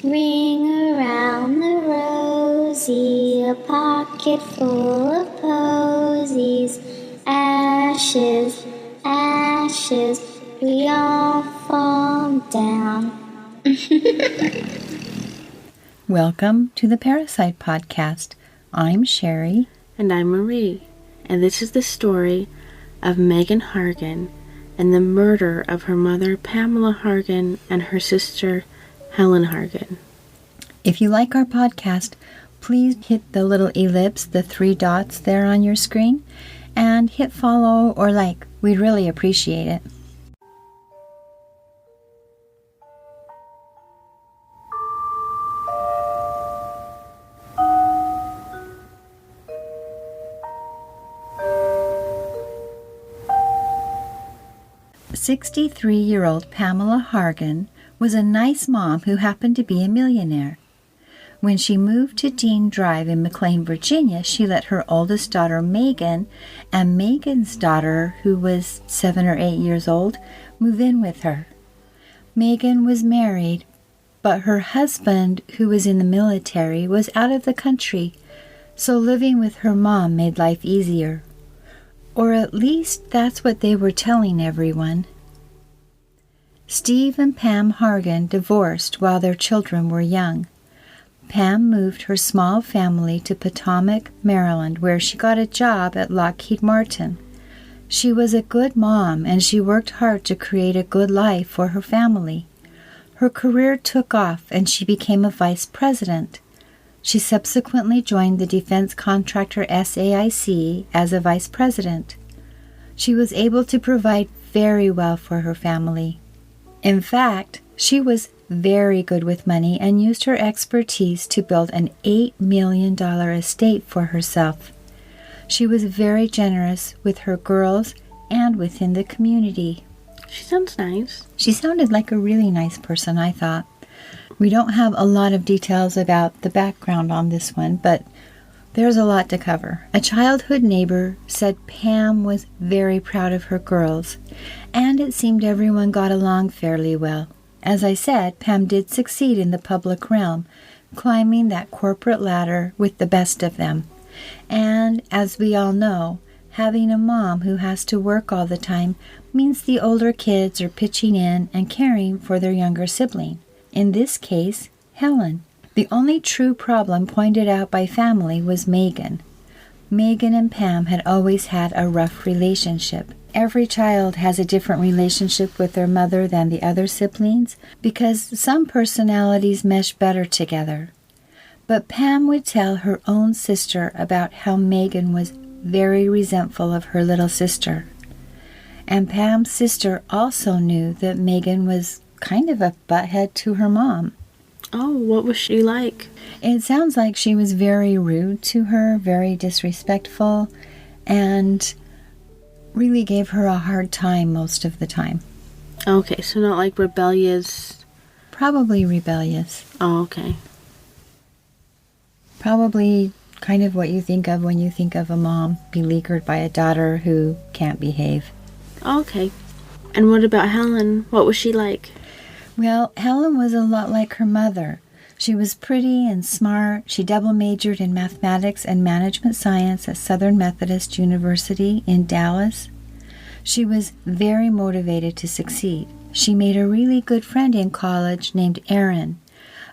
Ring around the rosy, a pocket full of posies. Ashes, ashes, we all fall down. Welcome to the Parricide podcast. I'm Sherry. And I'm Marie. And this is the story of Megan Hargan and the murder of her mother, Pamela Hargan, and her sister, Helen Hargan. If you like our podcast, please hit the little ellipse, the 3 dots there on your screen, and hit follow or like. We'd really appreciate it. "63-year-old Pamela Hargan was a nice mom who happened to be a millionaire. When she moved to Dean Drive in McLean, Virginia, she let her oldest daughter, Megan, and Megan's daughter, who was 7 or 8 years old, move in with her. Megan was married, but her husband, who was in the military, was out of the country, so living with her mom made life easier. Or at least that's what they were telling everyone. Steve and Pam Hargan divorced while their children were young. Pam moved her small family to Potomac, Maryland, where she got a job at Lockheed Martin. She was a good mom, and she worked hard to create a good life for her family. Her career took off, and she became a vice president. She subsequently joined the defense contractor SAIC as a vice president. She was able to provide very well for her family. In fact, she was very good with money and used her expertise to build an $8 million estate for herself. She was very generous with her girls and within the community. She sounds nice. She sounded like a really nice person, I thought. We don't have a lot of details about the background on this one, but there's a lot to cover. A childhood neighbor said Pam was very proud of her girls, and it seemed everyone got along fairly well. As I said, Pam did succeed in the public realm, climbing that corporate ladder with the best of them. And, as we all know, having a mom who has to work all the time means the older kids are pitching in and caring for their younger sibling. In this case, Helen. The only true problem pointed out by family was Megan. Megan and Pam had always had a rough relationship. Every child has a different relationship with their mother than the other siblings because some personalities mesh better together. But Pam would tell her own sister about how Megan was very resentful of her little sister. And Pam's sister also knew that Megan was kind of a butthead to her mom. Oh, what was she like? It sounds like she was very rude to her, very disrespectful, and really gave her a hard time most of the time. Okay, so not like rebellious? Probably rebellious. Oh, okay. Probably kind of what you think of when you think of a mom beleaguered by a daughter who can't behave. Okay. And what about Helen? What was she like? Well, Helen was a lot like her mother. She was pretty and smart. She double majored in mathematics and management science at Southern Methodist University in Dallas. She was very motivated to succeed. She made a really good friend in college named Erin.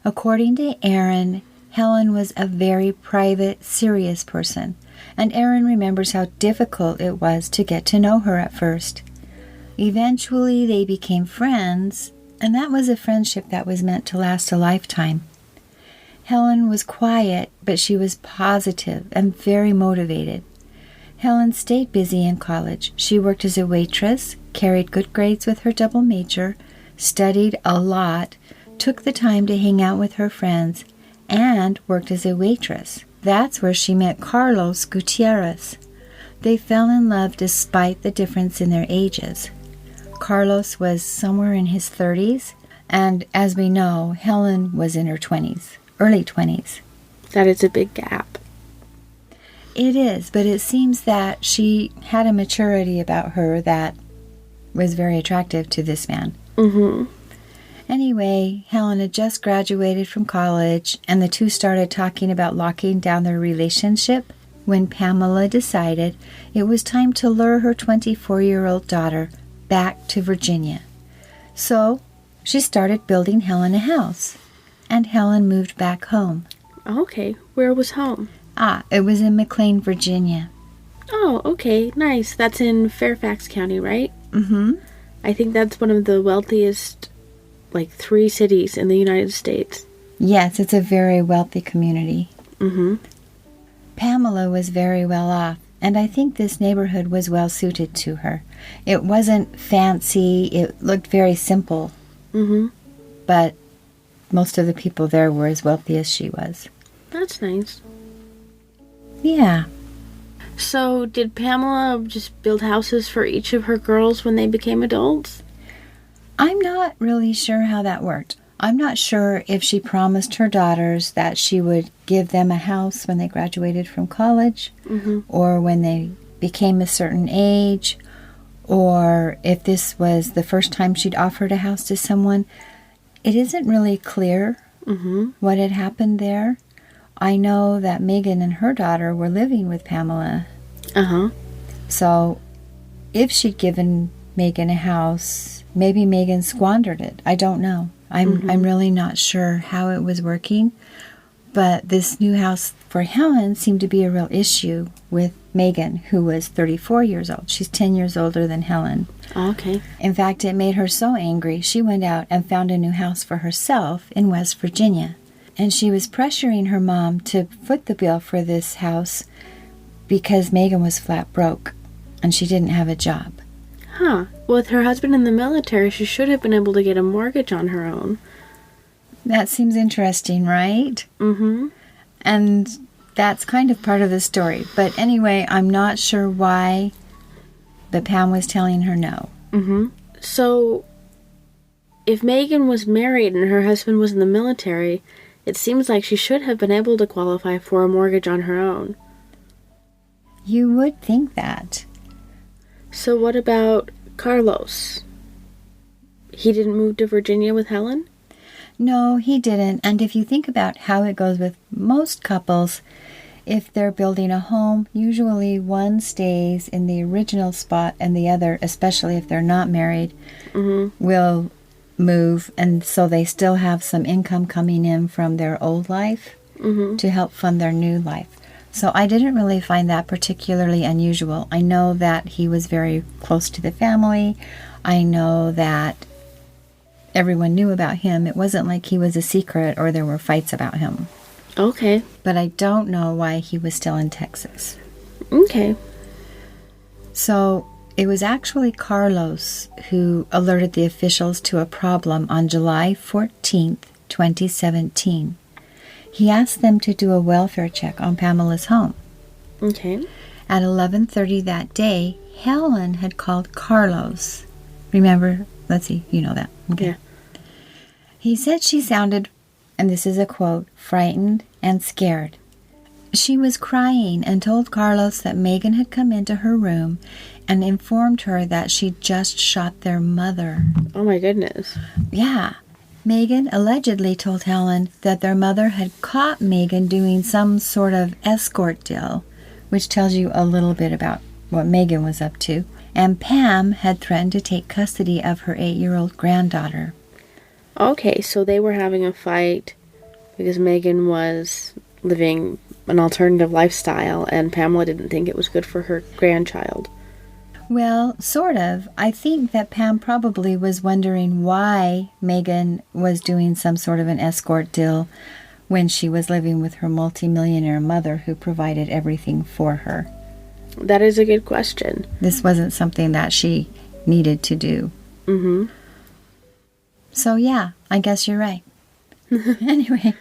According to Erin, Helen was a very private, serious person, and Erin remembers how difficult it was to get to know her at first. Eventually, they became friends, and that was a friendship that was meant to last a lifetime. Helen was quiet, but she was positive and very motivated. Helen stayed busy in college. She worked as a waitress, carried good grades with her double major, studied a lot, took the time to hang out with her friends, and worked as a waitress. That's where she met Carlos Gutierrez. They fell in love despite the difference in their ages. Carlos was somewhere in his 30s, and as we know, Helen was in her 20s, early 20s. That is a big gap. It is, but it seems that she had a maturity about her that was very attractive to this man. Mm-hmm. Anyway, Helen had just graduated from college, and the two started talking about locking down their relationship when Pamela decided it was time to lure her 24-year-old daughter back to Virginia. So she started building Helen a house, and Helen moved back home. Okay, where was home? It was in McLean, Virginia. Oh, okay, nice. That's in Fairfax County, right? Mm-hmm. I think that's one of the wealthiest, 3 cities in the United States. Yes, it's a very wealthy community. Mm-hmm. Pamela was very well off, and I think this neighborhood was well suited to her. It wasn't fancy, it looked very simple. Mm-hmm. But most of the people there were as wealthy as she was. That's nice. Yeah. So, did Pamela just build houses for each of her girls when they became adults? I'm not really sure how that worked. I'm not sure if she promised her daughters that she would give them a house when they graduated from college, or when they became a certain age, or if this was the first time she'd offered a house to someone. It isn't really clear what had happened there. I know that Megan and her daughter were living with Pamela. So if she'd given Megan a house, maybe Megan squandered it. I don't know. I'm really not sure how it was working. But this new house for Helen seemed to be a real issue with Megan, who was 34 years old. She's 10 years older than Helen. Okay. In fact, it made her so angry, she went out and found a new house for herself in West Virginia. And she was pressuring her mom to foot the bill for this house because Megan was flat broke and she didn't have a job. Huh. With her husband in the military, she should have been able to get a mortgage on her own. That seems interesting, right? Mm-hmm. And that's kind of part of the story. But anyway, I'm not sure why, but Pam was telling her no. Mm-hmm. So, if Megan was married and her husband was in the military, it seems like she should have been able to qualify for a mortgage on her own. You would think that. So what about Carlos? He didn't move to Virginia with Helen? No, he didn't. And if you think about how it goes with most couples, if they're building a home, usually one stays in the original spot and the other, especially if they're not married, will move. And so they still have some income coming in from their old life to help fund their new life. So I didn't really find that particularly unusual. I know that he was very close to the family. I know that everyone knew about him. It wasn't like he was a secret or there were fights about him. Okay. But I don't know why he was still in Texas. Okay. So it was actually Carlos who alerted the officials to a problem on July 14th, 2017. He asked them to do a welfare check on Pamela's home. Okay. At 11:30 that day, Helen had called Carlos. Remember? Let's see, you know that. Okay. Yeah. He said she sounded, and this is a quote, frightened and scared. She was crying and told Carlos that Megan had come into her room and informed her that she'd just shot their mother. Oh my goodness. Yeah. Megan allegedly told Helen that their mother had caught Megan doing some sort of escort deal, which tells you a little bit about what Megan was up to. And Pam had threatened to take custody of her 8-year-old granddaughter. Okay, so they were having a fight because Megan was living an alternative lifestyle and Pamela didn't think it was good for her grandchild. Well, sort of. I think that Pam probably was wondering why Megan was doing some sort of an escort deal when she was living with her multimillionaire mother who provided everything for her. That is a good question. This wasn't something that she needed to do. Mm-hmm. So yeah, I guess you're right. Anyway,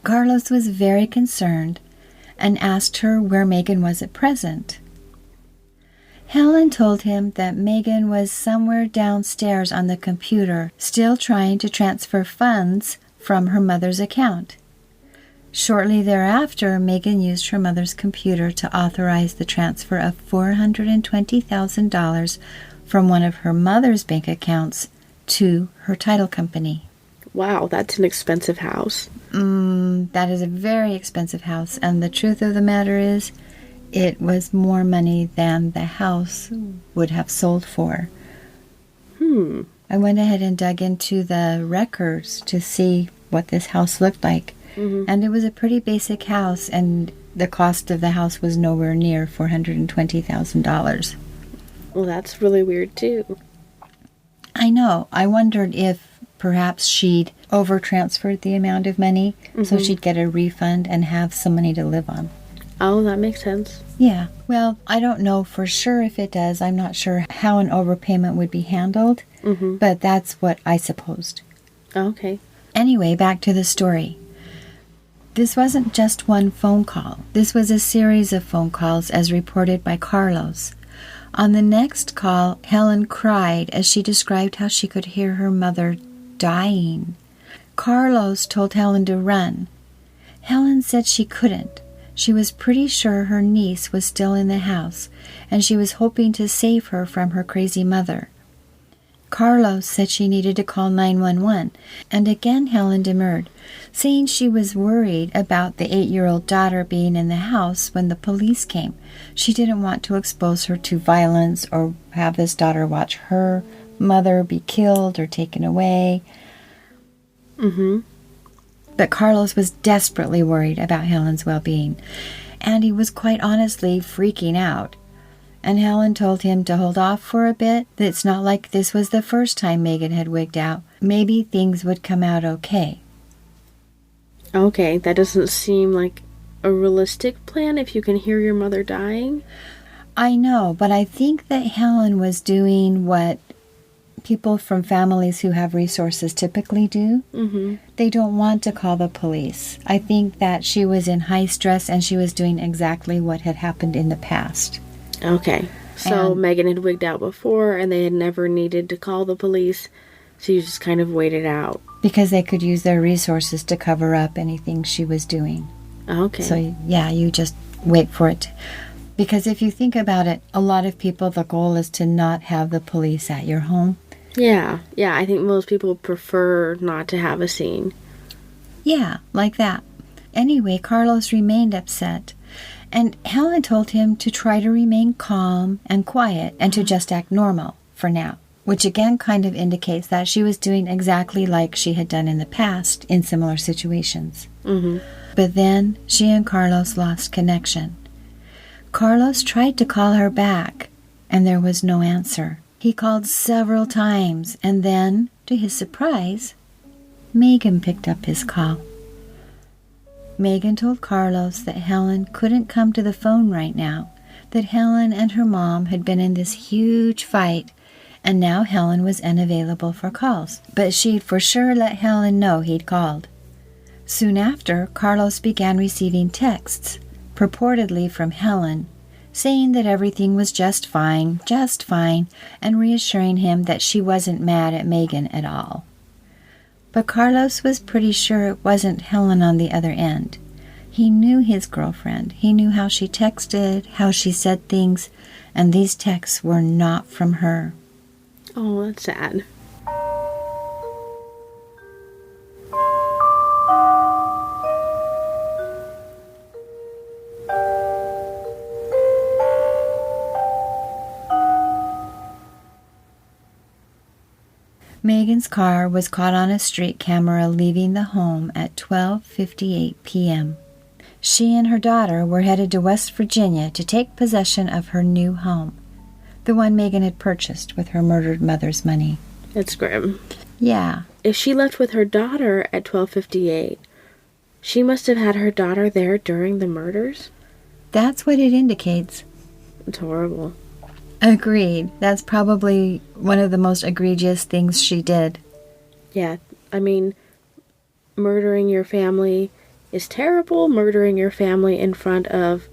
Carlos was very concerned and asked her where Megan was at present. Helen told him that Megan was somewhere downstairs on the computer, still trying to transfer funds from her mother's account. Shortly thereafter, Megan used her mother's computer to authorize the transfer of $420,000 from one of her mother's bank accounts to her title company. Wow, that's an expensive house. That is a very expensive house, and the truth of the matter is, it was more money than the house would have sold for. I went ahead and dug into the records to see what this house looked like. And it was a pretty basic house, and the cost of the house was nowhere near $420,000. Well, that's really weird, too. I know. I wondered if perhaps she'd over-transferred the amount of money so she'd get a refund and have some money to live on. Oh, that makes sense. Yeah. Well, I don't know for sure if it does. I'm not sure how an overpayment would be handled, but that's what I supposed. Okay. Anyway, back to the story. This wasn't just one phone call. This was a series of phone calls as reported by Carlos. On the next call, Helen cried as she described how she could hear her mother dying. Carlos told Helen to run. Helen said she couldn't. She was pretty sure her niece was still in the house, and she was hoping to save her from her crazy mother. Carlos said she needed to call 911, and again Helen demurred, saying she was worried about the 8-year-old daughter being in the house when the police came. She didn't want to expose her to violence or have this daughter watch her mother be killed or taken away. But Carlos was desperately worried about Helen's well-being, and he was quite honestly freaking out. And Helen told him to hold off for a bit, that it's not like this was the first time Megan had wigged out. Maybe things would come out okay. Okay, that doesn't seem like a realistic plan if you can hear your mother dying. I know, but I think that Helen was doing what people from families who have resources typically do. They don't want to call the police. I think that she was in high stress and she was doing exactly what had happened in the past. Okay, so Megan had wigged out before and they had never needed to call the police, so you just kind of waited out. Because they could use their resources to cover up anything she was doing. Okay. So, yeah, you just wait for it. Because if you think about it, a lot of people, the goal is to not have the police at your home. Yeah, I think most people prefer not to have a scene. Yeah, like that. Anyway, Carlos remained upset. And Helen told him to try to remain calm and quiet and to just act normal for now, which again kind of indicates that she was doing exactly like she had done in the past in similar situations. But then she and Carlos lost connection. Carlos tried to call her back, and there was no answer. He called several times, and then, to his surprise, Megan picked up his call. Megan told Carlos that Helen couldn't come to the phone right now, that Helen and her mom had been in this huge fight, and now Helen was unavailable for calls. But she'd for sure let Helen know he'd called. Soon after, Carlos began receiving texts, purportedly from Helen, saying that everything was just fine, and reassuring him that she wasn't mad at Megan at all. But Carlos was pretty sure it wasn't Helen on the other end. He knew his girlfriend. He knew how she texted, how she said things, and these texts were not from her. Oh, that's sad. Megan's car was caught on a street camera leaving the home at 12:58 p.m. She and her daughter were headed to West Virginia to take possession of her new home, the one Megan had purchased with her murdered mother's money. That's grim. Yeah. If she left with her daughter at 12:58, she must have had her daughter there during the murders? That's what it indicates. It's horrible. Agreed. That's probably one of the most egregious things she did. Yeah, I mean, murdering your family is terrible. Murdering your family in front of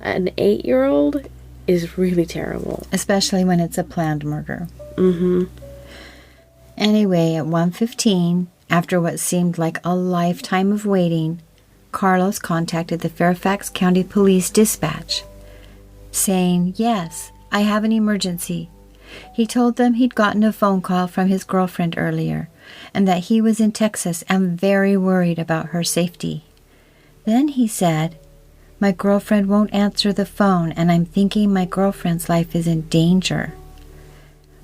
an 8-year-old is really terrible. Especially when it's a planned murder. Anyway, at 1:15, after what seemed like a lifetime of waiting, Carlos contacted the Fairfax County Police Dispatch, saying, "Yes, I have an emergency. He told them he'd gotten a phone call from his girlfriend earlier, and that he was in Texas and very worried about her safety. Then he said, "My girlfriend won't answer the phone, and I'm thinking my girlfriend's life is in danger."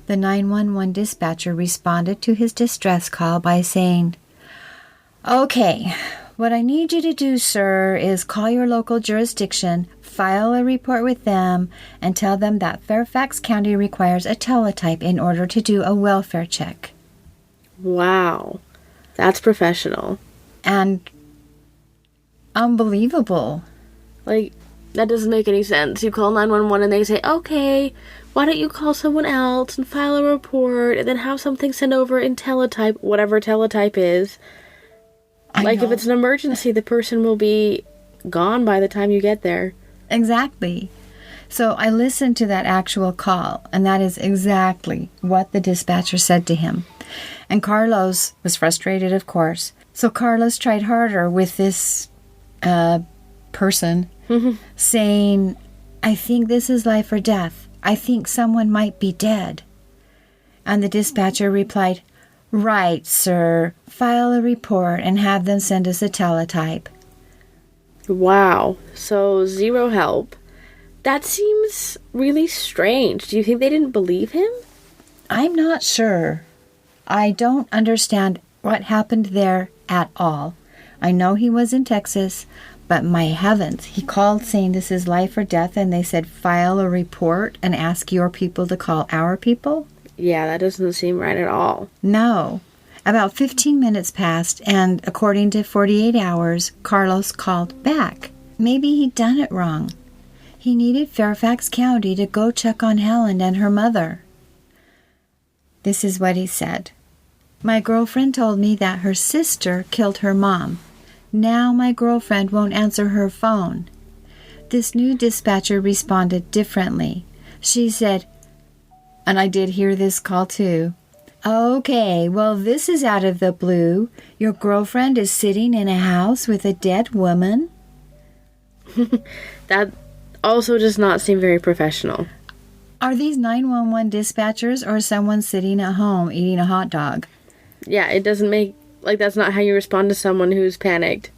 The 911 dispatcher responded to his distress call by saying, "Okay, what I need you to do, sir, is call your local jurisdiction, file a report with them, and tell them that Fairfax County requires a teletype in order to do a welfare check." Wow. That's professional. And unbelievable. Like, that doesn't make any sense. You call 911 and they say, "Okay, why don't you call someone else and file a report and then have something sent over in teletype," whatever teletype is. Like, if it's an emergency, the person will be gone by the time you get there. Exactly. So I listened to that actual call, and that is exactly what the dispatcher said to him. And Carlos was frustrated, of course. So Carlos tried harder with this person, saying, "I think this is life or death. I think someone might be dead." And the dispatcher replied, "Right, sir. File a report and have them send us a teletype." Wow. So, zero help. That seems really strange. Do you think they didn't believe him? I'm not sure. I don't understand what happened there at all. I know he was in Texas, but my heavens, he called saying this is life or death, and they said file a report and ask your people to call our people? Yeah, that doesn't seem right at all. No. About 15 minutes passed, and according to 48 Hours, Carlos called back. Maybe he'd done it wrong. He needed Fairfax County to go check on Helen and her mother. This is what he said. "My girlfriend told me that her sister killed her mom. Now my girlfriend won't answer her phone." This new dispatcher responded differently. She said, and I did hear this call too, "Okay, well, this is out of the blue. Your girlfriend is sitting in a house with a dead woman?" That also does not seem very professional. Are these 911 dispatchers or someone sitting at home eating a hot dog? Yeah, it doesn't make... Like, that's not how you respond to someone who's panicked.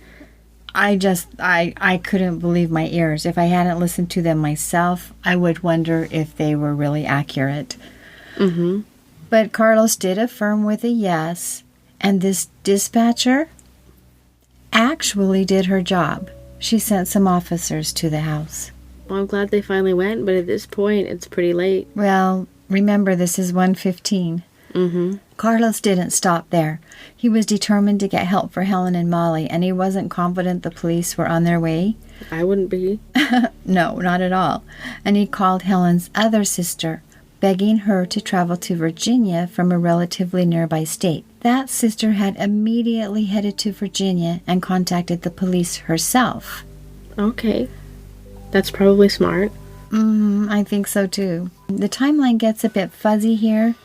I couldn't believe my ears. If I hadn't listened to them myself, I would wonder if they were really accurate. Mm-hmm. But Carlos did affirm with a yes, and this dispatcher actually did her job. She sent some officers to the house. Well, I'm glad they finally went, but at this point, it's pretty late. Well, remember, this is 1:15. Mm-hmm. Carlos didn't stop there. He was determined to get help for Helen and Molly, and he wasn't confident the police were on their way. I wouldn't be. No, not at all. And he called Helen's other sister, begging her to travel to Virginia from a relatively nearby state. That sister had immediately headed to Virginia and contacted the police herself. Okay. That's probably smart. I think so too. The timeline gets a bit fuzzy here,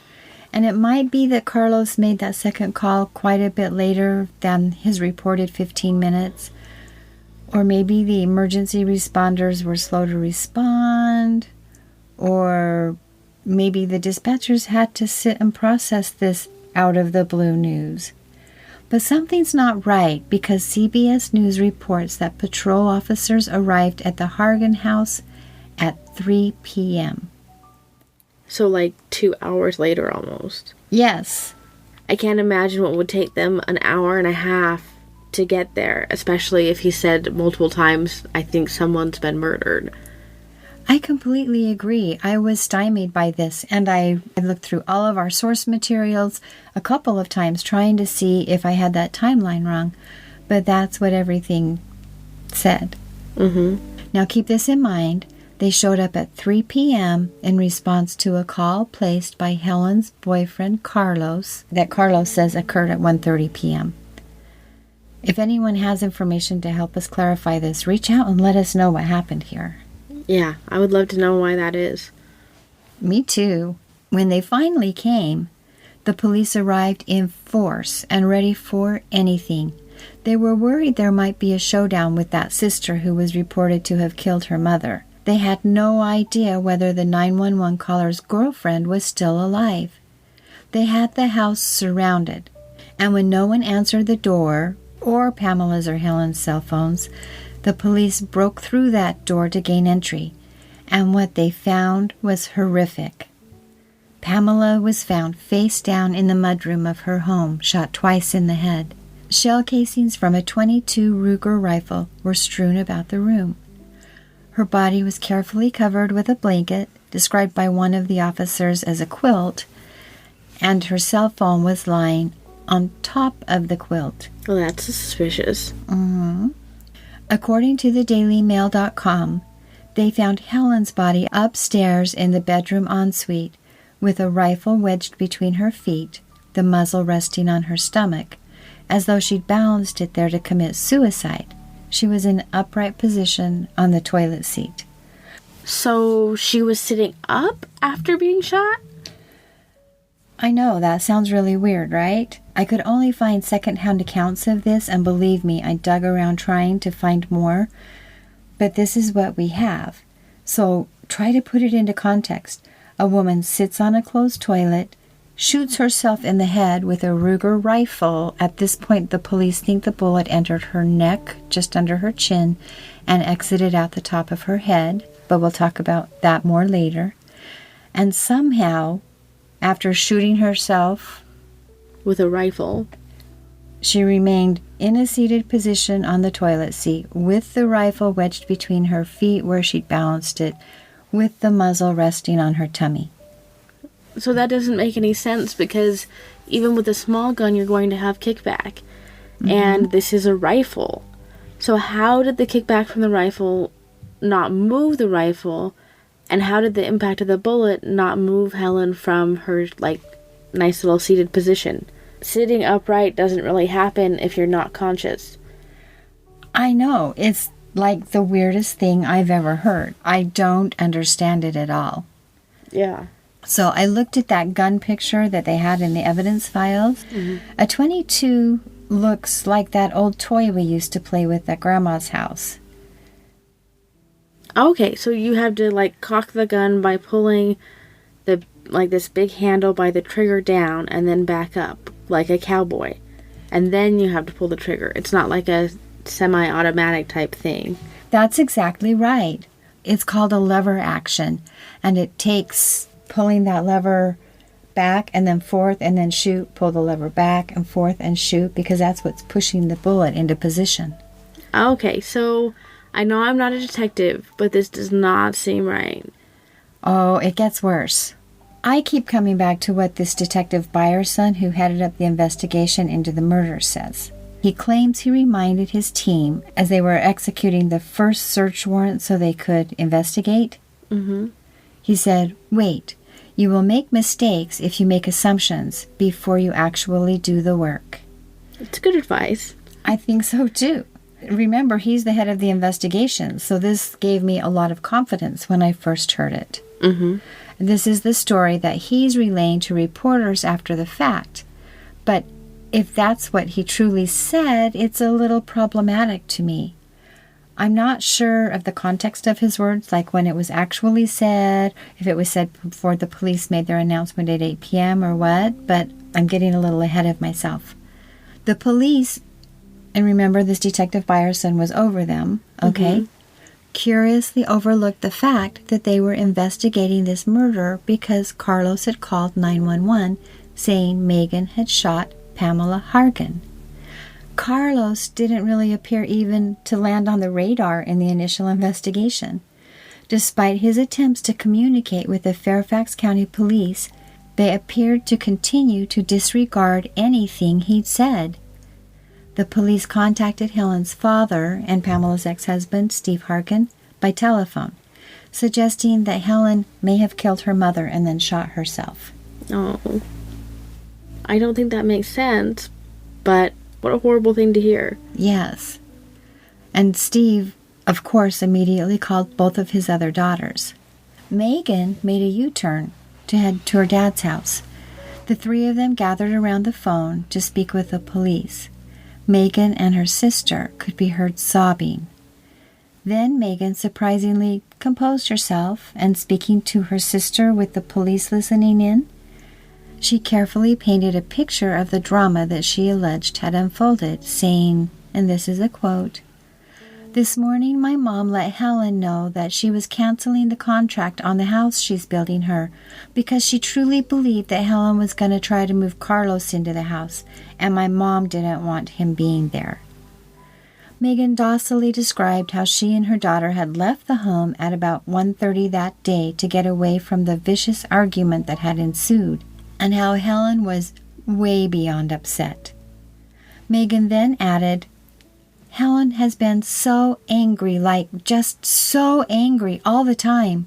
and it might be that Carlos made that second call quite a bit later than his reported 15 minutes. Or maybe the emergency responders were slow to respond. Or maybe the dispatchers had to sit and process this out-of-the-blue news. But something's not right, because CBS News reports that patrol officers arrived at the Hargan house at 3 p.m. So, like, 2 hours later almost. Yes. I can't imagine what would take them an hour and a half to get there, especially if he said multiple times, "I think someone's been murdered." I completely agree. I was stymied by this, and I looked through all of our source materials a couple of times trying to see if I had that timeline wrong, but that's what everything said. Mm-hmm. Now keep this in mind. They showed up at 3 p.m. in response to a call placed by Helen's boyfriend, Carlos, that Carlos says occurred at 1:30 p.m. If anyone has information to help us clarify this, reach out and let us know what happened here. Yeah, I would love to know why that is. Me too. When they finally came, the police arrived in force and ready for anything. They were worried there might be a showdown with that sister who was reported to have killed her mother. They had no idea whether the 911 caller's girlfriend was still alive. They had the house surrounded, and when no one answered the door, or Pamela's or Helen's cell phones, the police broke through that door to gain entry, and what they found was horrific. Pamela was found face down in the mudroom of her home, shot twice in the head. Shell casings from a .22 Ruger rifle were strewn about the room. Her body was carefully covered with a blanket, described by one of the officers as a quilt, and her cell phone was lying on top of the quilt. Well, that's suspicious. Mm-hmm. According to the DailyMail.com, they found Helen's body upstairs in the bedroom ensuite with a rifle wedged between her feet, the muzzle resting on her stomach, as though she'd balanced it there to commit suicide. She was in an upright position on the toilet seat. So she was sitting up after being shot? I know, that sounds really weird, right? I could only find second-hand accounts of this, and believe me, I dug around trying to find more. But this is what we have. So try to put it into context. A woman sits on a closed toilet, shoots herself in the head with a Ruger rifle. At this point, the police think the bullet entered her neck, just under her chin, and exited out the top of her head, but we'll talk about that more later. And somehow, after shooting herself with a rifle, she remained in a seated position on the toilet seat, with the rifle wedged between her feet where she'd balanced it, with the muzzle resting on her tummy. So that doesn't make any sense, because even with a small gun, you're going to have kickback. Mm-hmm. And this is a rifle. So how did the kickback from the rifle not move the rifle? And how did the impact of the bullet not move Helen from her, nice little seated position? Sitting upright doesn't really happen if you're not conscious. I know. It's like the weirdest thing I've ever heard. I don't understand it at all. Yeah. So I looked at that gun picture that they had in the evidence files. Mm-hmm. A .22 looks like that old toy we used to play with at Grandma's house. Okay, so you have to, cock the gun by pulling this big handle by the trigger down and then back up, like a cowboy. And then you have to pull the trigger. It's not like a semi-automatic type thing. That's exactly right. It's called a lever action, and it takes pulling that lever back and then forth and then shoot, pull the lever back and forth and shoot, because that's what's pushing the bullet into position. Okay, so I know I'm not a detective, but this does not seem right. Oh, it gets worse. I keep coming back to what this Detective Byerson, who headed up the investigation into the murder, says. He claims he reminded his team, as they were executing the first search warrant so they could investigate. Mm-hmm. He said, "Wait, you will make mistakes if you make assumptions before you actually do the work." It's good advice. I think so, too. Remember, he's the head of the investigation, so this gave me a lot of confidence when I first heard it. Mm-hmm. This is the story that he's relaying to reporters after the fact. But if that's what he truly said, it's a little problematic to me. I'm not sure of the context of his words, like when it was actually said, if it was said before the police made their announcement at 8 p.m. or what, but I'm getting a little ahead of myself. The police, and remember this Detective Byerson was over them, okay, mm-hmm. curiously overlooked the fact that they were investigating this murder because Carlos had called 911 saying Megan had shot Pamela Hargan. Carlos didn't really appear even to land on the radar in the initial investigation. Despite his attempts to communicate with the Fairfax County Police, they appeared to continue to disregard anything he'd said. The police contacted Helen's father and Pamela's ex-husband, Steve Hargan, by telephone, suggesting that Helen may have killed her mother and then shot herself. Oh. I don't think that makes sense, but what a horrible thing to hear. Yes. And Steve, of course, immediately called both of his other daughters. Megan made a U-turn to head to her dad's house. The three of them gathered around the phone to speak with the police. Megan and her sister could be heard sobbing. Then Megan surprisingly composed herself, and speaking to her sister with the police listening in, she carefully painted a picture of the drama that she alleged had unfolded, saying, and this is a quote, "This morning my mom let Helen know that she was canceling the contract on the house she's building her because she truly believed that Helen was going to try to move Carlos into the house, and my mom didn't want him being there." Megan docilely described how she and her daughter had left the home at about 1:30 that day to get away from the vicious argument that had ensued, and how Helen was way beyond upset. Megan then added, "Helen has been so angry, like just so angry all the time."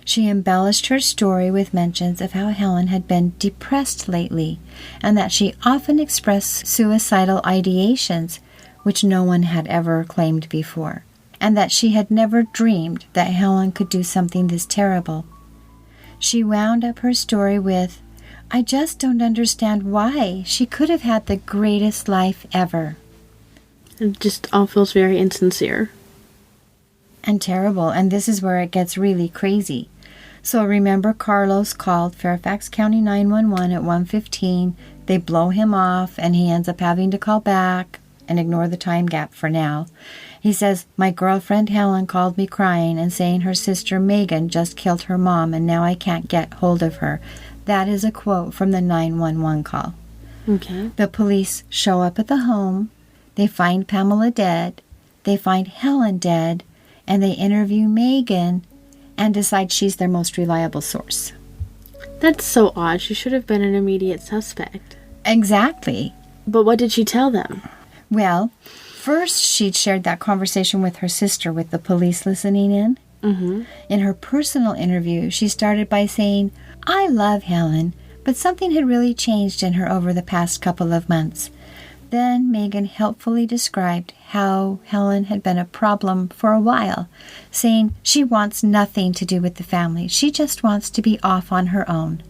She embellished her story with mentions of how Helen had been depressed lately, and that she often expressed suicidal ideations, which no one had ever claimed before, and that she had never dreamed that Helen could do something this terrible. She wound up her story with, "I just don't understand why. She could have had the greatest life ever." It just all feels very insincere. And terrible, and this is where it gets really crazy. So remember, Carlos called Fairfax County 911 at 1:15. They blow him off, and he ends up having to call back and ignore the time gap for now. He says, "My girlfriend Helen called me crying and saying her sister Megan just killed her mom, and now I can't get hold of her." That is a quote from the 911 call. Okay. The police show up at the home. They find Pamela dead. They find Helen dead. And they interview Megan and decide she's their most reliable source. That's so odd. She should have been an immediate suspect. Exactly. But what did she tell them? Well, first she'd shared that conversation with her sister with the police listening in. Mm-hmm. In her personal interview, she started by saying, "I love Helen, but something had really changed in her over the past couple of months." Then Megan helpfully described how Helen had been a problem for a while, saying she wants nothing to do with the family. She just wants to be off on her own.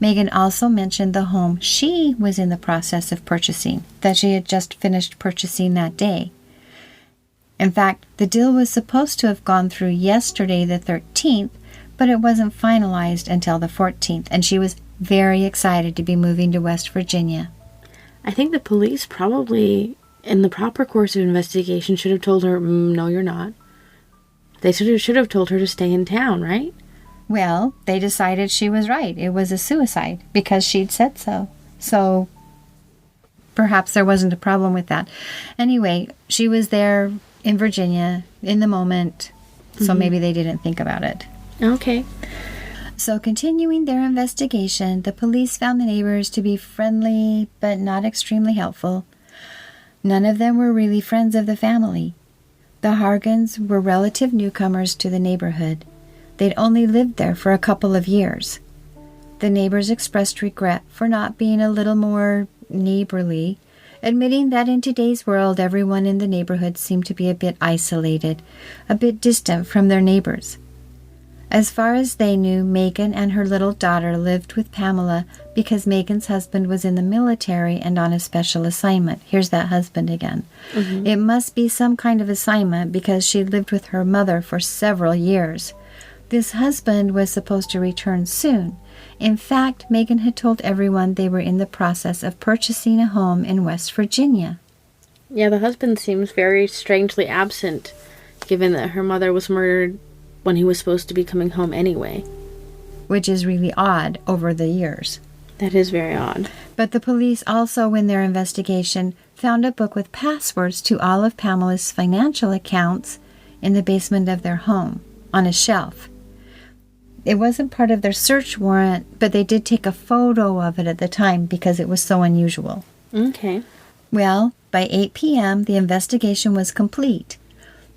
Megan also mentioned the home she was in the process of purchasing, that she had just finished purchasing that day. In fact, the deal was supposed to have gone through yesterday, the 13th, but it wasn't finalized until the 14th, and she was very excited to be moving to West Virginia. I think the police probably, in the proper course of investigation, should have told her, "No, you're not." They should have told her to stay in town, right? Well, they decided she was right. It was a suicide because she'd said so. So perhaps there wasn't a problem with that. Anyway, she was there in Virginia in the moment, so maybe they didn't think about it. Okay. So continuing their investigation, the police found the neighbors to be friendly but not extremely helpful. None of them were really friends of the family. The Hargans were relative newcomers to the neighborhood. They'd only lived there for a couple of years. The neighbors expressed regret for not being a little more neighborly, admitting that in today's world everyone in the neighborhood seemed to be a bit isolated, a bit distant from their neighbors. As far as they knew, Megan and her little daughter lived with Pamela because Megan's husband was in the military and on a special assignment. Here's that husband again. Mm-hmm. It must be some kind of assignment because she lived with her mother for several years. This husband was supposed to return soon. In fact, Megan had told everyone they were in the process of purchasing a home in West Virginia. Yeah, the husband seems very strangely absent, given that her mother was murdered when he was supposed to be coming home anyway. Which is really odd over the years. That is very odd. But the police also, in their investigation, found a book with passwords to all of Pamela's financial accounts in the basement of their home, on a shelf. It wasn't part of their search warrant, but they did take a photo of it at the time because it was so unusual. Okay. Well, by 8 p.m., the investigation was complete.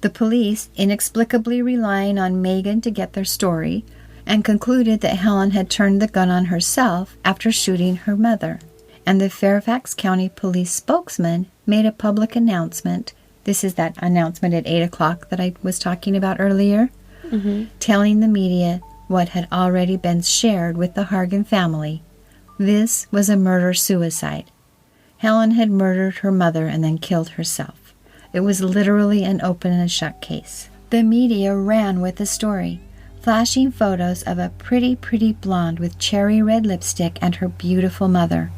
The police, inexplicably relying on Megan to get their story, and concluded that Helen had turned the gun on herself after shooting her mother. And the Fairfax County Police spokesman made a public announcement. This is that announcement at 8 o'clock that I was talking about earlier, telling the media what had already been shared with the Hargan family. This was a murder-suicide. Helen had murdered her mother and then killed herself. It was literally an open and shut case. The media ran with the story, flashing photos of a pretty, pretty blonde with cherry red lipstick and her beautiful mother.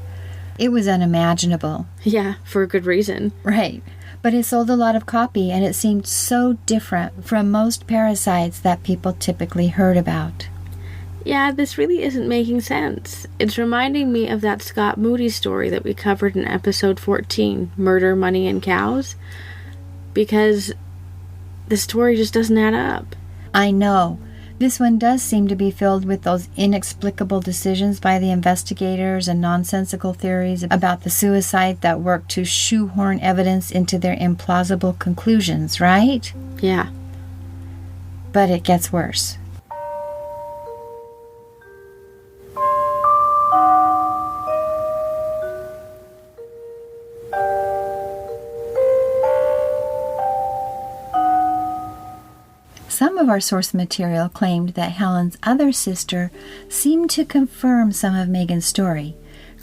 It was unimaginable. Yeah, for a good reason. Right. But it sold a lot of copy, and it seemed so different from most parricides that people typically heard about. Yeah, this really isn't making sense. It's reminding me of that Scott Moody story that we covered in episode 14, Murder, Money, and Cows, because the story just doesn't add up. I know. This one does seem to be filled with those inexplicable decisions by the investigators and nonsensical theories about the suicide that work to shoehorn evidence into their implausible conclusions, right? Yeah. But it gets worse. Some of our source material claimed that Helen's other sister seemed to confirm some of Megan's story,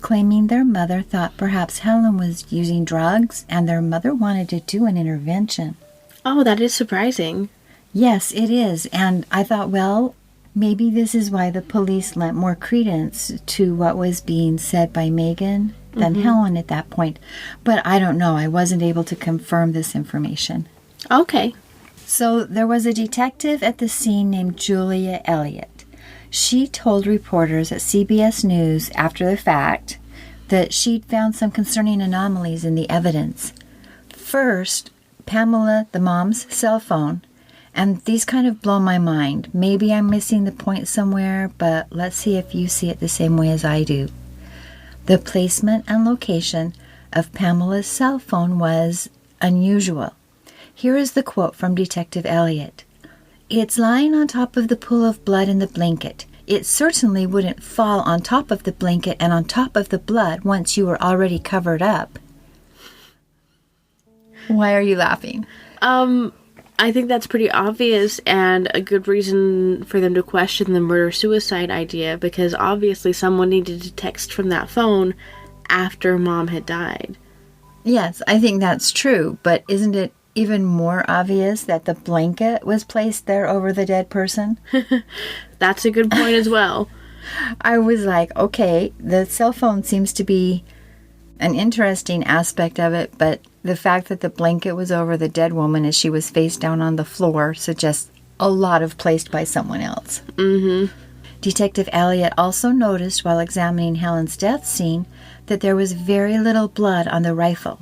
claiming their mother thought perhaps Helen was using drugs and their mother wanted to do an intervention. Oh, that is surprising. Yes, it is, and I thought, well, maybe this is why the police lent more credence to what was being said by Megan than Helen at that point. But I don't know, I wasn't able to confirm this information. Okay. So there was a detective at the scene named Julia Elliott. She told reporters at CBS News after the fact that she'd found some concerning anomalies in the evidence. First, Pamela, the mom's cell phone, and these kind of blow my mind. Maybe I'm missing the point somewhere, but let's see if you see it the same way as I do. The placement and location of Pamela's cell phone was unusual. Here is the quote from Detective Elliott. "It's lying on top of the pool of blood in the blanket. It certainly wouldn't fall on top of the blanket and on top of the blood once you were already covered up." Why are you laughing? I think that's pretty obvious and a good reason for them to question the murder-suicide idea, because obviously someone needed to text from that phone after Mom had died. Yes, I think that's true, but isn't it even more obvious that the blanket was placed there over the dead person? That's a good point as well. I was like, okay, the cell phone seems to be an interesting aspect of it, but the fact that the blanket was over the dead woman as she was face down on the floor suggests a lot of placed by someone else. Detective Elliott also noticed while examining Helen's death scene that there was very little blood on the rifle.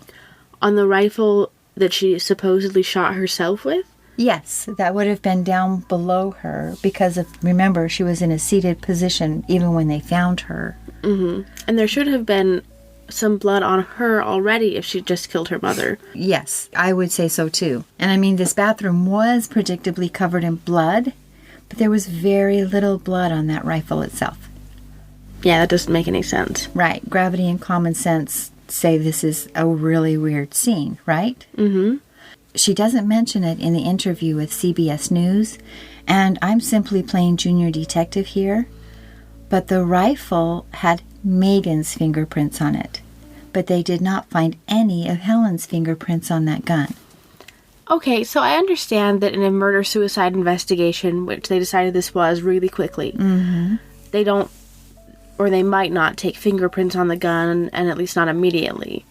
On the rifle that she supposedly shot herself with? Yes, that would have been down below her because remember, she was in a seated position even when they found her. And there should have been some blood on her already if she just killed her mother. Yes, I would say so too. And I mean, this bathroom was predictably covered in blood, but there was very little blood on that rifle itself. Yeah, that doesn't make any sense. Right. Gravity and common sense say this is a really weird scene, right? She doesn't mention it in the interview with CBS News, and I'm simply playing junior detective here, but the rifle had Megan's fingerprints on it, but they did not find any of Helen's fingerprints on that gun. Okay, so I understand that in a murder-suicide investigation, which they decided this was really quickly, they don't, or they might not take fingerprints on the gun, and at least not immediately.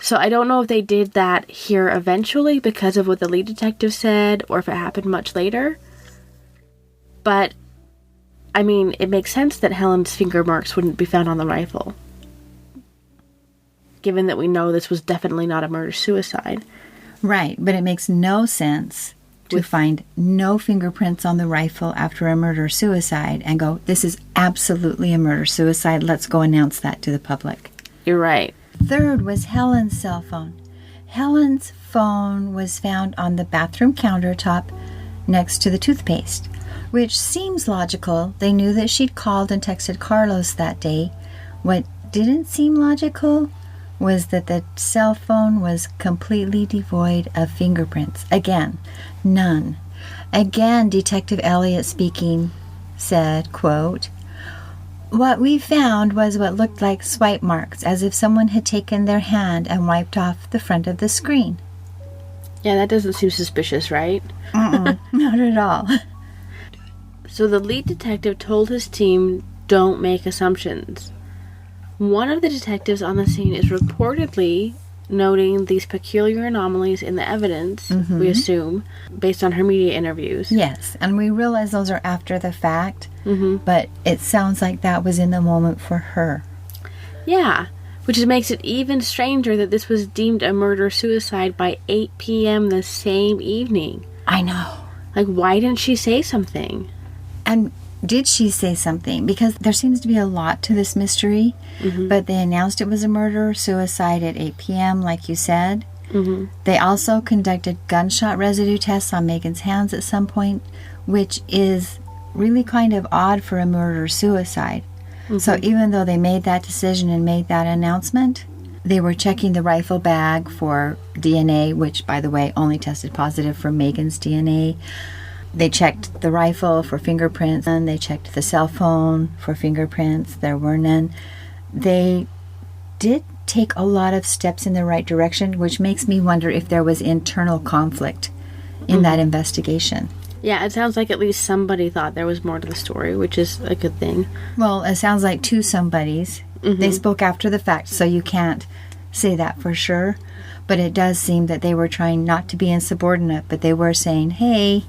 So I don't know if they did that here eventually because of what the lead detective said, or if it happened much later. But, I mean, it makes sense that Helen's finger marks wouldn't be found on the rifle, given that we know this was definitely not a murder-suicide. Right, but it makes no sense to find no fingerprints on the rifle after a murder-suicide and go, this is absolutely a murder-suicide, let's go announce that to the public. You're right. Third was Helen's cell phone. Helen's phone was found on the bathroom countertop next to the toothpaste, which seems logical. They knew that she'd called and texted Carlos that day. What didn't seem logical was that the cell phone was completely devoid of fingerprints. Again, none. Again, Detective Elliott speaking said, quote, "What we found was what looked like swipe marks, as if someone had taken their hand and wiped off the front of the screen." Yeah, that doesn't seem suspicious, right? Not at all. So the lead detective told his team, don't make assumptions. One of the detectives on the scene is reportedly noting these peculiar anomalies in the evidence, we assume, based on her media interviews. Yes, and we realize those are after the fact, but it sounds like that was in the moment for her. Yeah, which makes it even stranger that this was deemed a murder-suicide by 8 p.m. the same evening. I know. Like, why didn't she say something? And did she say something? Because there seems to be a lot to this mystery, but they announced it was a murder-suicide at 8 p.m., like you said. They also conducted gunshot residue tests on Megan's hands at some point, which is really kind of odd for a murder-suicide. So even though they made that decision and made that announcement, they were checking the rifle bag for DNA, which, by the way, only tested positive for Megan's DNA. They checked the rifle for fingerprints, and they checked the cell phone for fingerprints. There were none. They did take a lot of steps in the right direction, which makes me wonder if there was internal conflict in that investigation. Yeah, it sounds like at least somebody thought there was more to the story, which is a good thing. Well, it sounds like two somebodies. They spoke after the fact, so you can't say that for sure. But it does seem that they were trying not to be insubordinate, but they were saying, hey,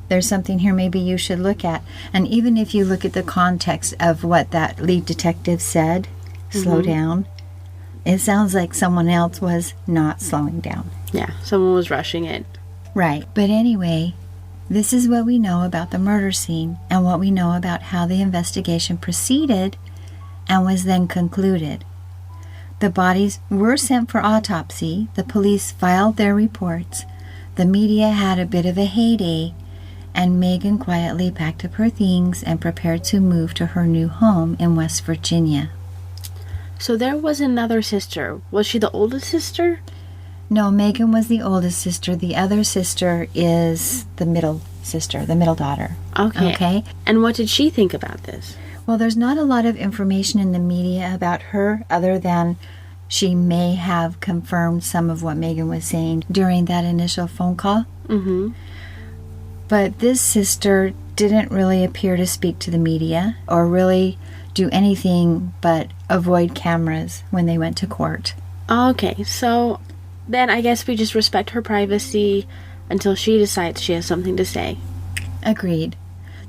there's something here maybe you should look at. And even if you look at the context of what that lead detective said, slow down, it sounds like someone else was not slowing down. Yeah, someone was rushing it. Right. But anyway, this is what we know about the murder scene and what we know about how the investigation proceeded and was then concluded. The bodies were sent for autopsy. The police filed their reports. The media had a bit of a heyday, and Megan quietly packed up her things and prepared to move to her new home in West Virginia. So there was another sister. Was she the oldest sister? No, Megan was the oldest sister. The other sister is the middle sister, the middle daughter. Okay. And what did she think about this? Well, there's not a lot of information in the media about her other than she may have confirmed some of what Megan was saying during that initial phone call. But this sister didn't really appear to speak to the media or really do anything but avoid cameras when they went to court. Okay, so then I guess we just respect her privacy until she decides she has something to say. Agreed.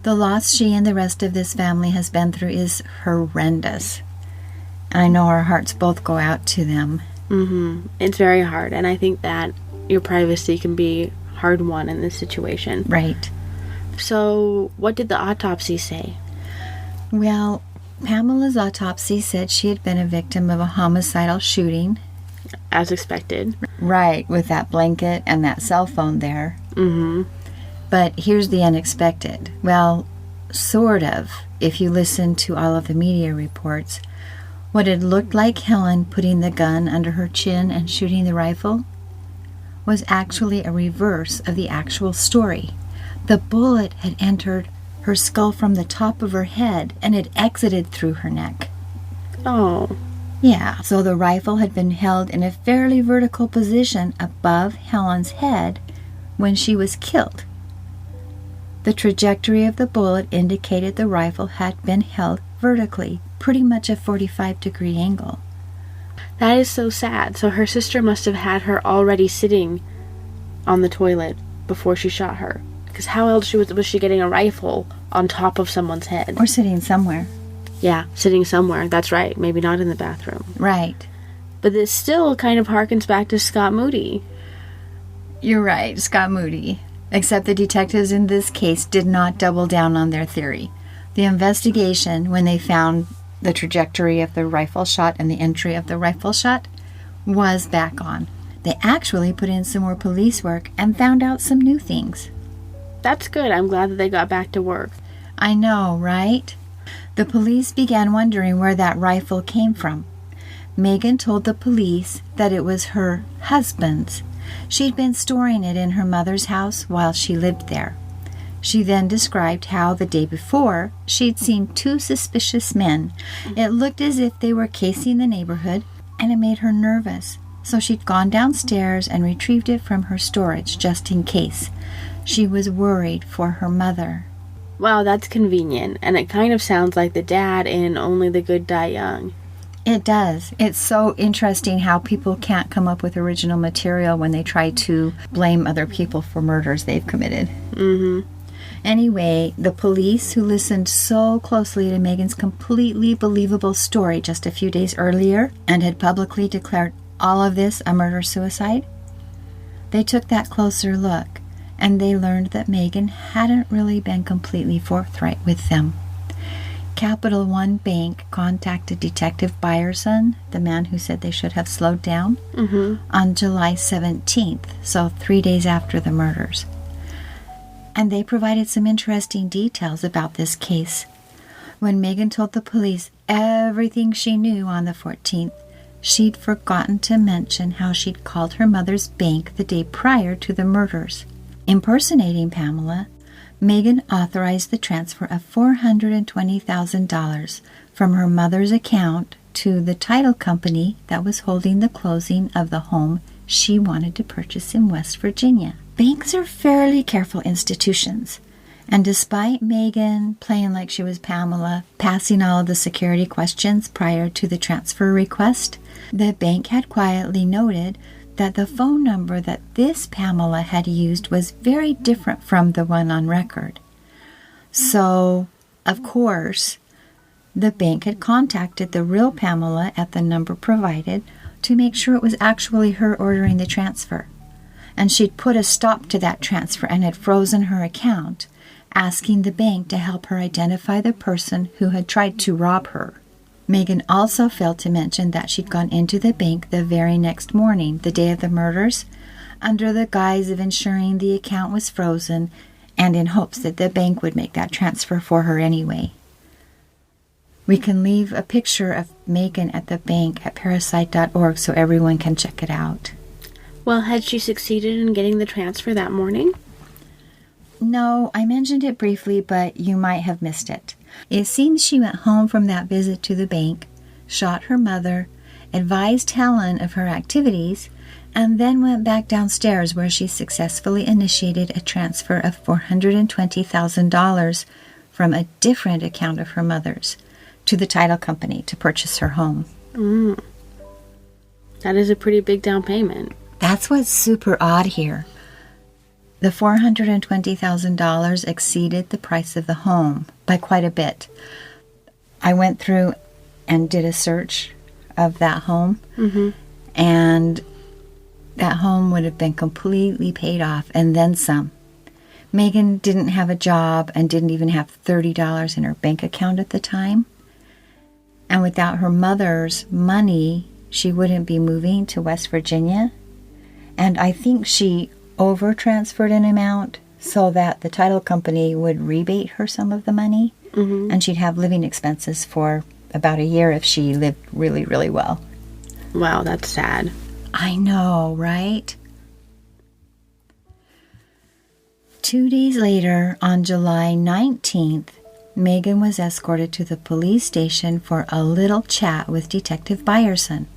The loss she and the rest of this family has been through is horrendous. I know our hearts both go out to them. It's very hard, and I think that your privacy can be hard won in this situation. Right. So, what did the autopsy say? Well, Pamela's autopsy said she had been a victim of a homicidal shooting. As expected. Right, with that blanket and that cell phone there. But here's the unexpected. Well, sort of, if you listen to all of the media reports. What had looked like Helen putting the gun under her chin and shooting the rifle was actually a reverse of the actual story. The bullet had entered her skull from the top of her head and had exited through her neck. Oh. Yeah, so the rifle had been held in a fairly vertical position above Helen's head when she was killed. The trajectory of the bullet indicated the rifle had been held vertically, pretty much a 45-degree angle. That is so sad. So her sister must have had her already sitting on the toilet before she shot her. Because how else was she getting a rifle on top of someone's head? Or sitting somewhere. Yeah, sitting somewhere. That's right. Maybe not in the bathroom. Right. But this still kind of harkens back to Scott Moody. You're right, Scott Moody. Except the detectives in this case did not double down on their theory. The investigation, when they found the trajectory of the rifle shot and the entry of the rifle shot, was back on. They actually put in some more police work and found out some new things. That's good. I'm glad that they got back to work. I know, right? The police began wondering where that rifle came from. Megan told the police that it was her husband's. She'd been storing it in her mother's house while she lived there. She then described how the day before she'd seen two suspicious men. It looked as if they were casing the neighborhood, and it made her nervous. so she'd gone downstairs and retrieved it from her storage just in case. She was worried for her mother. Wow, that's convenient, and it kind of sounds like the dad in Only the Good Die Young. It does. It's so interesting how people can't come up with original material when they try to blame other people for murders they've committed. Mm-hmm. Anyway, the police, who listened so closely to Megan's completely believable story just a few days earlier and had publicly declared all of this a murder-suicide, they took that closer look, and they learned that Megan hadn't really been completely forthright with them. Capital One Bank contacted Detective Byerson, the man who said they should have slowed down, on July 17th, so 3 days after the murders. And they provided some interesting details about this case. When Megan told the police everything she knew on the 14th, she'd forgotten to mention how she'd called her mother's bank the day prior to the murders. Impersonating Pamela, Megan authorized the transfer of $420,000 from her mother's account to the title company that was holding the closing of the home she wanted to purchase in West Virginia. Banks are fairly careful institutions, and despite Megan playing like she was Pamela, passing all of the security questions prior to the transfer request, the bank had quietly noted that the phone number that this Pamela had used was very different from the one on record. So, of course, the bank had contacted the real Pamela at the number provided to make sure it was actually her ordering the transfer. And she'd put a stop to that transfer and had frozen her account, asking the bank to help her identify the person who had tried to rob her. Megan also failed to mention that she'd gone into the bank the very next morning, the day of the murders, under the guise of ensuring the account was frozen and in hopes that the bank would make that transfer for her anyway. We can leave a picture of Megan at the bank at Parricide.org so everyone can check it out. Well, had she succeeded in getting the transfer that morning? No, I mentioned it briefly, but you might have missed it. It seems she went home from that visit to the bank, shot her mother, advised Helen of her activities, and then went back downstairs where she successfully initiated a transfer of $420,000 from a different account of her mother's to the title company to purchase her home. That is a pretty big down payment. That's what's super odd here. The $420,000 exceeded the price of the home by quite a bit. I went through and did a search of that home, and that home would have been completely paid off and then some. Megan didn't have a job and didn't even have $30 in her bank account at the time. And without her mother's money, she wouldn't be moving to West Virginia. And I think she over-transferred an amount so that the title company would rebate her some of the money, and she'd have living expenses for about a year if she lived really, really well. Wow, that's sad. I know, right? 2 days later, on July 19th, Megan was escorted to the police station for a little chat with Detective Byerson.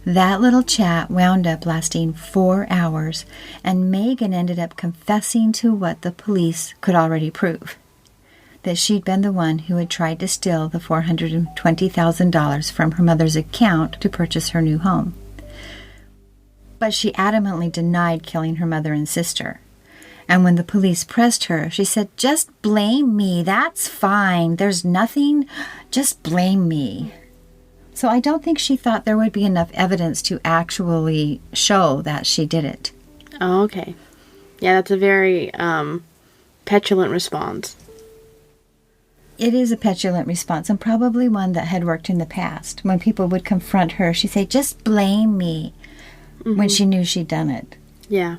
That little chat wound up lasting 4 hours, and Megan ended up confessing to what the police could already prove, that she'd been the one who had tried to steal the $420,000 from her mother's account to purchase her new home. But she adamantly denied killing her mother and sister. And when the police pressed her, she said, "Just blame me. That's fine. There's nothing. Just blame me." So I don't think she thought there would be enough evidence to actually show that she did it. Oh, okay. Yeah, that's a very petulant response. It is a petulant response, and probably one that had worked in the past. When people would confront her, she'd say, "Just blame me," when she knew she'd done it. Yeah.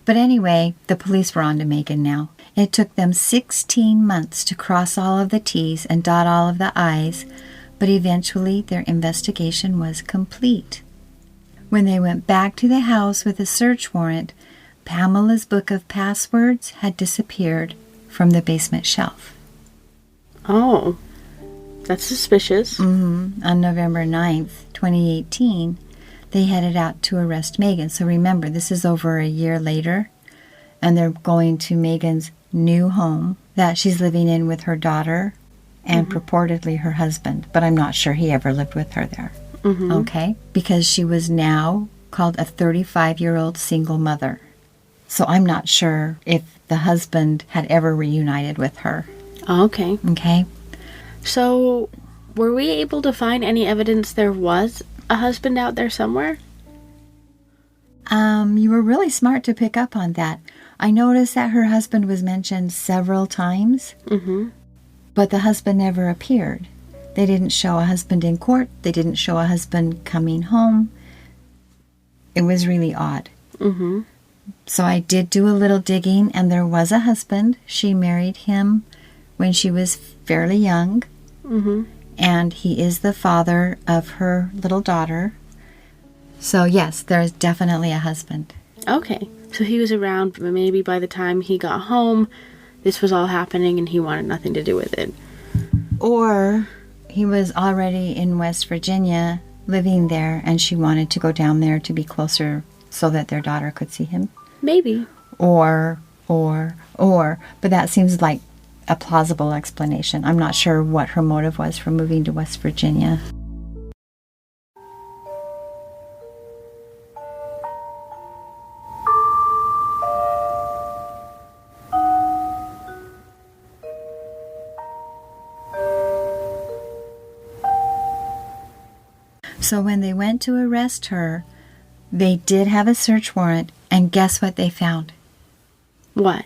But anyway, the police were on to Megan now. It took them 16 months to cross all of the T's and dot all of the I's, but eventually their investigation was complete. When they went back to the house with a search warrant, Pamela's book of passwords had disappeared from the basement shelf. Oh, that's suspicious. On November 9th, 2018, they headed out to arrest Megan. So remember, this is over a year later, and they're going to Megan's new home that she's living in with her daughter and purportedly her husband. But I'm not sure he ever lived with her there. Okay? Because she was now called a 35-year-old single mother. So I'm not sure if the husband had ever reunited with her. Okay. Okay? So, were we able to find any evidence there was a husband out there somewhere? You were really smart to pick up on that. I noticed that her husband was mentioned several times, but the husband never appeared. They didn't show a husband in court. They didn't show a husband coming home. It was really odd. So I did do a little digging, and there was a husband. She married him when she was fairly young, and he is the father of her little daughter. So yes, there is definitely a husband. Okay. So he was around, but maybe by the time he got home, this was all happening and he wanted nothing to do with it. Or he was already in West Virginia, living there, and she wanted to go down there to be closer so that their daughter could see him. Maybe. Or, but that seems like a plausible explanation. I'm not sure what her motive was for moving to West Virginia. So when they went to arrest her, they did have a search warrant, and guess what they found? What?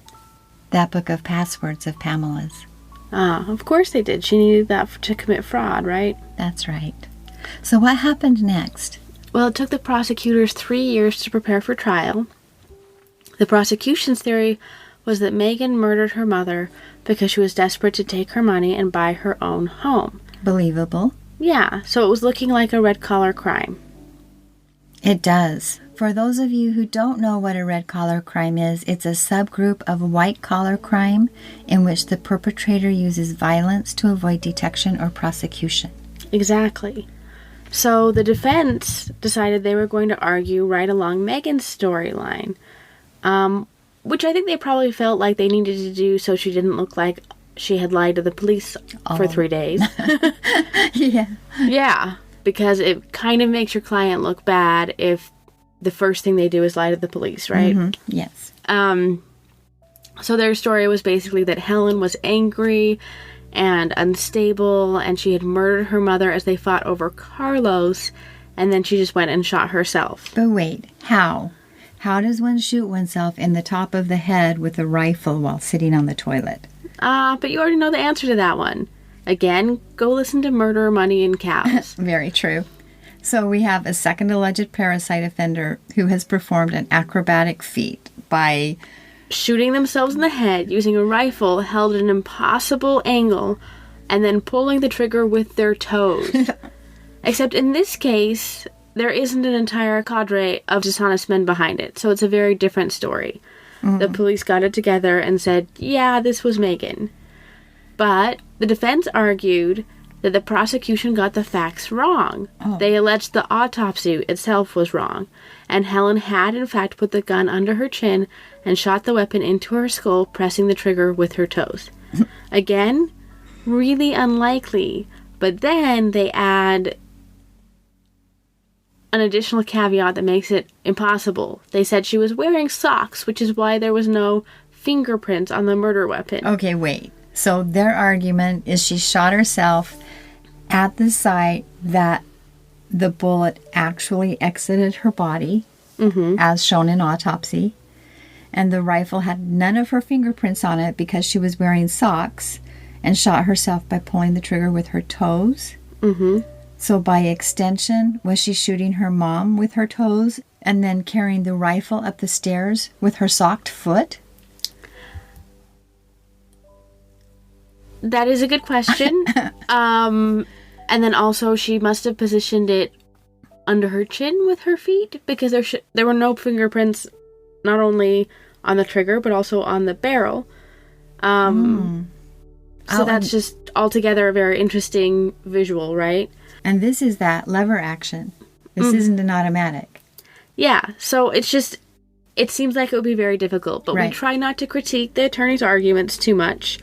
That book of passwords of Pamela's. Ah, of course they did. She needed that to commit fraud, right? That's right. So what happened next? Well, it took the prosecutors 3 years to prepare for trial. The prosecution's theory was that Megan murdered her mother because she was desperate to take her money and buy her own home. Believable. Yeah, so it was looking like a red-collar crime. It does. For those of you who don't know what a red-collar crime is, it's a subgroup of white-collar crime in which the perpetrator uses violence to avoid detection or prosecution. Exactly. So the defense decided they were going to argue right along Megan's storyline, which I think they probably felt like they needed to do so she didn't look like she had lied to the police for 3 days. Yeah. Yeah, because it kind of makes your client look bad if the first thing they do is lie to the police, right? Yes. So their story was basically that Helen was angry and unstable, and she had murdered her mother as they fought over Carlos, and then she just went and shot herself. But wait, how? How does one shoot oneself in the top of the head with a rifle while sitting on the toilet? But you already know the answer to that one. Again, go listen to Murder, Money, and Cows. Very true. So we have a second alleged parricide offender who has performed an acrobatic feat by shooting themselves in the head using a rifle held at an impossible angle and then pulling the trigger with their toes. Except in this case, there isn't an entire cadre of dishonest men behind it, so it's a very different story. The police got it together and said, yeah, this was Megan. But the defense argued that the prosecution got the facts wrong. They alleged the autopsy itself was wrong, and Helen had in fact put the gun under her chin and shot the weapon into her skull, pressing the trigger with her toes. Again, really unlikely, but then they add an additional caveat that makes it impossible. They said she was wearing socks, which is why there was no fingerprints on the murder weapon. Okay, wait. So their argument is she shot herself at the site that the bullet actually exited her body, as shown in autopsy, and the rifle had none of her fingerprints on it because she was wearing socks and shot herself by pulling the trigger with her toes. So by extension, was she shooting her mom with her toes and then carrying the rifle up the stairs with her socked foot? That is a good question. And then also she must have positioned it under her chin with her feet because there were no fingerprints not only on the trigger but also on the barrel. So that's just altogether a very interesting visual, right? And this is that lever action. This isn't an automatic. Yeah, so it seems like it would be very difficult, but we try not to critique the attorney's arguments too much.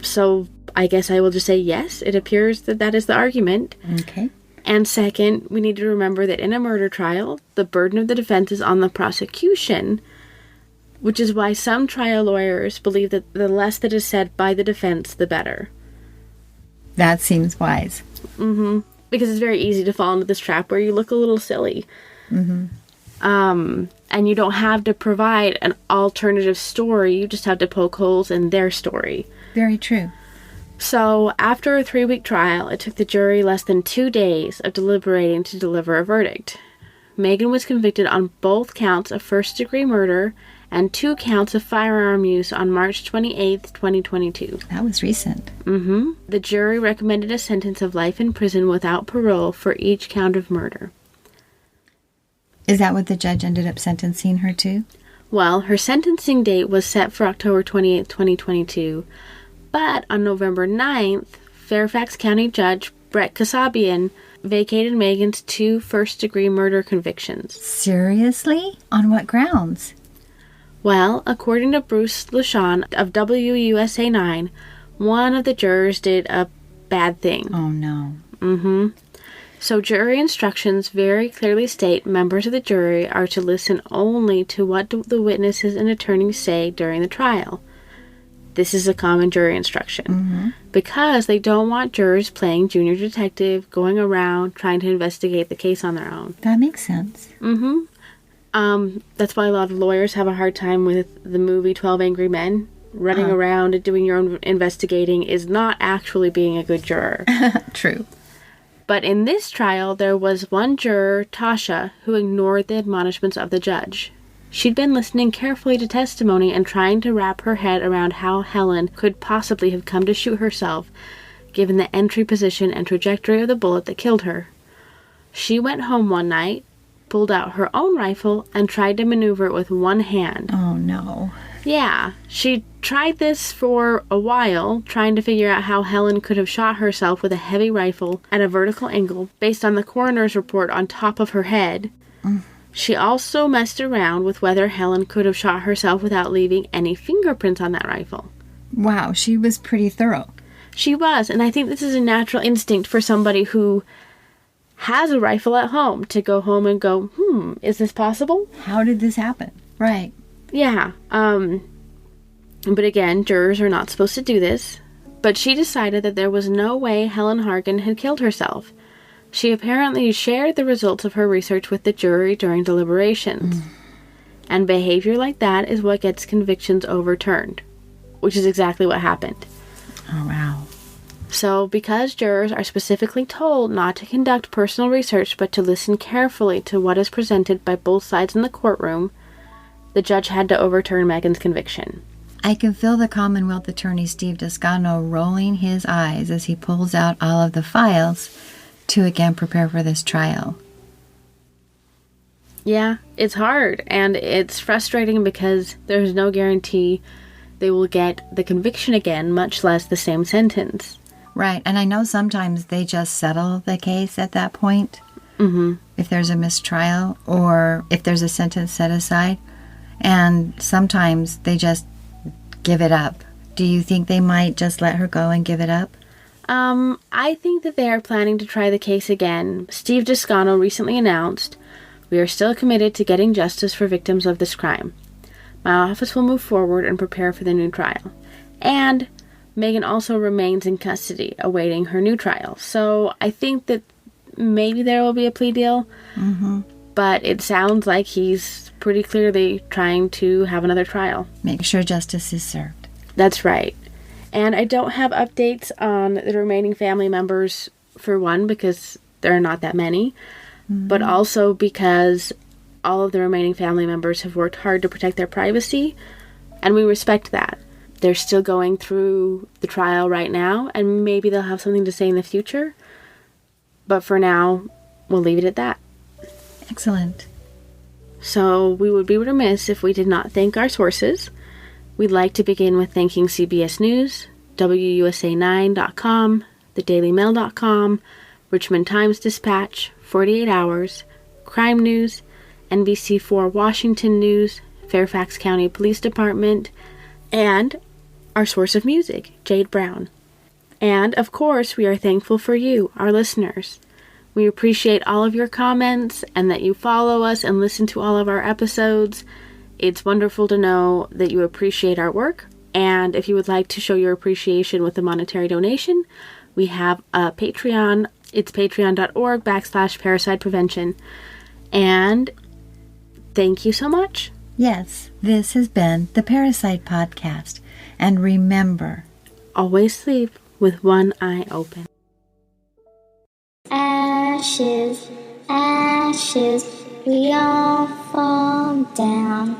So I guess I will just say yes, it appears that is the argument. Okay. And second, we need to remember that in a murder trial, the burden of the defense is on the prosecution, which is why some trial lawyers believe that the less that is said by the defense, the better. That seems wise. Mm-hmm. Because it's very easy to fall into this trap where you look a little silly. Mm-hmm. And you don't have to provide an alternative story. You just have to poke holes in their story. Very true. So, after a 3-week trial, it took the jury less than 2 days of deliberating to deliver a verdict. Megan was convicted on both counts of first-degree murder and 2 counts of firearm use on March 28th, 2022. That was recent. Mm-hmm. The jury recommended a sentence of life in prison without parole for each count of murder. Is that what the judge ended up sentencing her to? Well, her sentencing date was set for October 28th, 2022, but on November 9th, Fairfax County Judge Brett Kasabian vacated Megan's 2 first-degree murder convictions. Seriously? On what grounds? Well, according to Bruce LaShawn of WUSA 9, one of the jurors did a bad thing. Oh, no. Mm-hmm. So jury instructions very clearly state members of the jury are to listen only to what the witnesses and attorneys say during the trial. This is a common jury instruction. Because they don't want jurors playing junior detective, going around trying to investigate the case on their own. That makes sense. That's why a lot of lawyers have a hard time with the movie 12 Angry Men. Running around and doing your own investigating is not actually being a good juror. True. But in this trial, there was one juror, Tasha, who ignored the admonishments of the judge. She'd been listening carefully to testimony and trying to wrap her head around how Helen could possibly have come to shoot herself, given the entry position and trajectory of the bullet that killed her. She went home one night, pulled out her own rifle, and tried to maneuver it with one hand. Oh, no. Yeah, she tried this for a while, trying to figure out how Helen could have shot herself with a heavy rifle at a vertical angle based on the coroner's report on top of her head. She also messed around with whether Helen could have shot herself without leaving any fingerprints on that rifle. Wow, she was pretty thorough. She was, and I think this is a natural instinct for somebody who has a rifle at home to go home and go, is this possible? How did this happen? Right. Yeah, but again, jurors are not supposed to do this. But she decided that there was no way Helen Hargan had killed herself. She apparently shared the results of her research with the jury during deliberations. And behavior like that is what gets convictions overturned, which is exactly what happened. Oh, wow. So, because jurors are specifically told not to conduct personal research but to listen carefully to what is presented by both sides in the courtroom, the judge had to overturn Megan's conviction. I can feel the Commonwealth Attorney Steve Descano rolling his eyes as he pulls out all of the files to again prepare for this trial. Yeah, it's hard, and it's frustrating because there's no guarantee they will get the conviction again, much less the same sentence. Right, and I know sometimes they just settle the case at that point, if there's a mistrial or if there's a sentence set aside, and sometimes they just give it up. Do you think they might just let her go and give it up? I think that they are planning to try the case again. Steve Descano recently announced, "We are still committed to getting justice for victims of this crime. My office will move forward and prepare for the new trial." And Megan also remains in custody, awaiting her new trial. So I think that maybe there will be a plea deal, but it sounds like he's pretty clearly trying to have another trial. Make sure justice is served. That's right. And I don't have updates on the remaining family members, for one, because there are not that many, but also because all of the remaining family members have worked hard to protect their privacy, and we respect that. They're still going through the trial right now, and maybe they'll have something to say in the future, but for now, we'll leave it at that. Excellent. So we would be remiss if we did not thank our sources. We'd like to begin with thanking CBS News, WUSA9.com, TheDailyMail.com, Richmond Times-Dispatch, 48 Hours, Crime News, NBC4 Washington News, Fairfax County Police Department, and our source of music, Jade Brown. And, of course, we are thankful for you, our listeners. We appreciate all of your comments and that you follow us and listen to all of our episodes. It's wonderful to know that you appreciate our work. And if you would like to show your appreciation with a monetary donation, we have a Patreon. It's patreon.org/Parricide Prevention. And thank you so much. Yes, this has been the Parricide Podcast. And remember, always sleep with one eye open. Ashes, ashes, we all fall down.